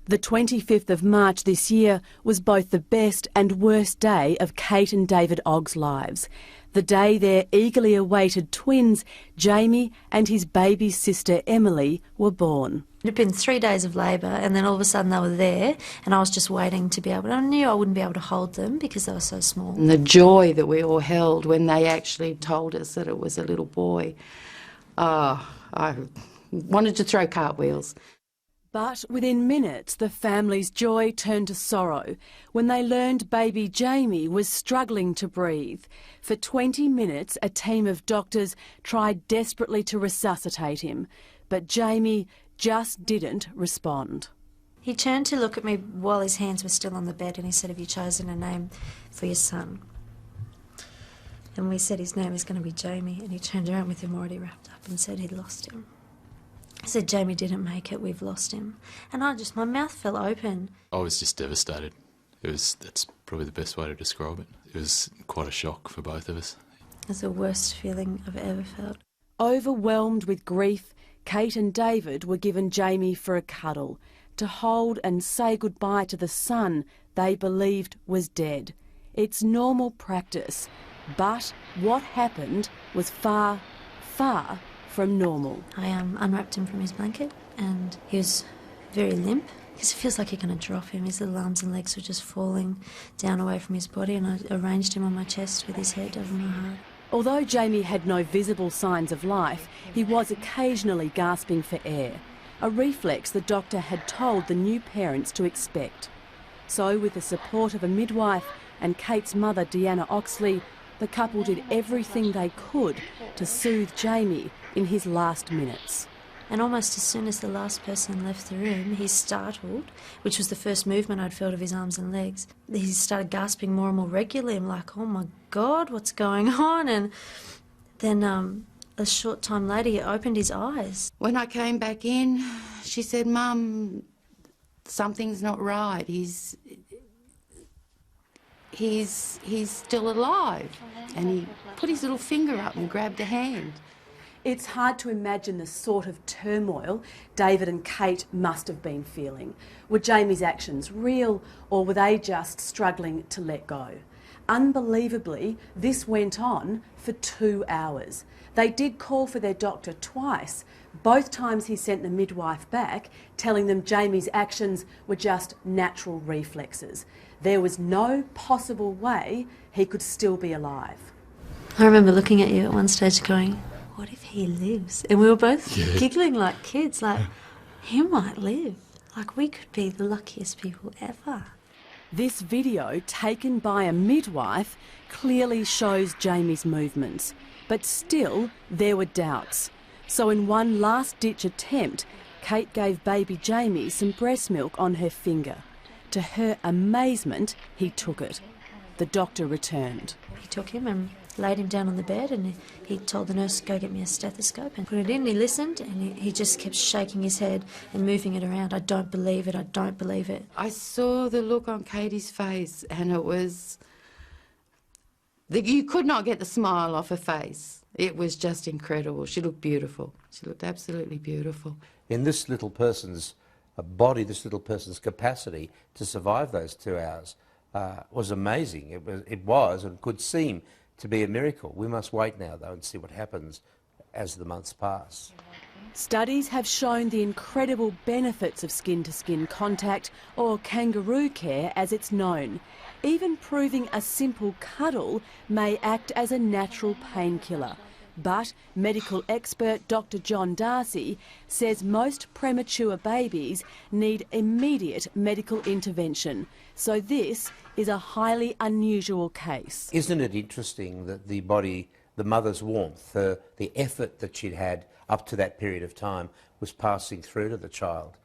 The 25th of March this year was both the best and worst day of Kate and David Ogg's lives. The day their eagerly awaited twins, Jamie and his baby sister Emily, were born. It had been 3 days of labour, and then all of a sudden they were there, and I was just waiting to be able to... I knew I wouldn't be able to hold them because they were so small. And the joy that we all held when they actually told us that it was a little boy. I wanted to throw cartwheels. But within minutes, the family's joy turned to sorrow when they learned baby Jamie was struggling to breathe. For 20 minutes, a team of doctors tried desperately to resuscitate him, but Jamie just didn't respond. He turned to look at me while his hands were still on the bed, and he said, "Have you chosen a name for your son?" And we said his name is going to be Jamie, and he turned around with him already wrapped up and said he'd lost him. I said, "Jamie didn't make it, we've lost him." And my mouth fell open. I was just devastated. That's probably the best way to describe it. It was quite a shock for both of us. It was the worst feeling I've ever felt. Overwhelmed with grief, Kate and David were given Jamie for a cuddle, to hold and say goodbye to the son they believed was dead. It's normal practice, but what happened was far, far from normal. I unwrapped him from his blanket, and he was very limp because it feels like you're going to drop him. His little arms and legs were just falling down away from his body, and I arranged him on my chest with his head over my heart. Although Jamie had no visible signs of life, he was occasionally gasping for air, a reflex the doctor had told the new parents to expect. So, with the support of a midwife and Kate's mother, Deanna Oxley, the couple did everything they could to soothe Jamie in his last minutes. And almost as soon as the last person left the room, he startled, which was the first movement I'd felt of his arms and legs. He started gasping more and more regularly. I'm like, "Oh my God, what's going on?" And then a short time later, he opened his eyes. When I came back in, she said, "Mum, something's not right. He's still alive." And he put his little finger up and grabbed a hand. It's hard to imagine the sort of turmoil David and Kate must have been feeling. Were Jamie's actions real, or were they just struggling to let go? Unbelievably, this went on for 2 hours. They did call for their doctor twice. Both times he sent the midwife back, telling them Jamie's actions were just natural reflexes. There was no possible way he could still be alive. I remember looking at you at one stage going, "What if he lives?" And we were both giggling like kids, like, he might live. Like, we could be the luckiest people ever. This video, taken by a midwife, clearly shows Jamie's movements. But still, there were doubts. So in one last-ditch attempt, Kate gave baby Jamie some breast milk on her finger. To her amazement, he took it. The doctor returned. He took him and laid him down on the bed, and he told the nurse to go get me a stethoscope and put it in. He listened, and he just kept shaking his head and moving it around. "I don't believe it, I don't believe it." I saw the look on Katie's face, and it was... You could not get the smile off her face. It was just incredible. She looked beautiful. She looked absolutely beautiful. In this little person's body, this little person's capacity to survive those 2 hours was amazing. It was and could seem to be a miracle. We must wait now, though, and see what happens as the months pass. Studies have shown the incredible benefits of skin-to-skin contact, or kangaroo care as it's known. Even proving a simple cuddle may act as a natural painkiller. But medical expert Dr. John Darcy says most premature babies need immediate medical intervention. So this is a highly unusual case. Isn't it interesting that the body, the mother's warmth, the effort that she'd had up to that period of time was passing through to the child?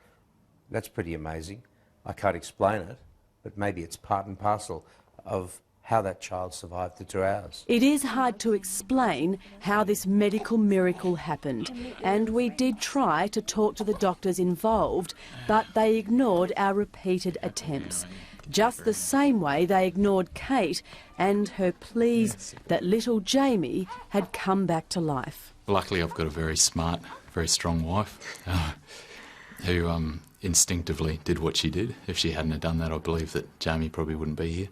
That's pretty amazing. I can't explain it, but maybe it's part and parcel of how that child survived the 2 hours. It is hard to explain how this medical miracle happened, and we did try to talk to the doctors involved, but they ignored our repeated attempts. Just the same way they ignored Kate and her pleas that little Jamie had come back to life. Luckily, I've got a very smart, very strong wife. who instinctively did what she did. If she hadn't have done that, I believe that Jamie probably wouldn't be here.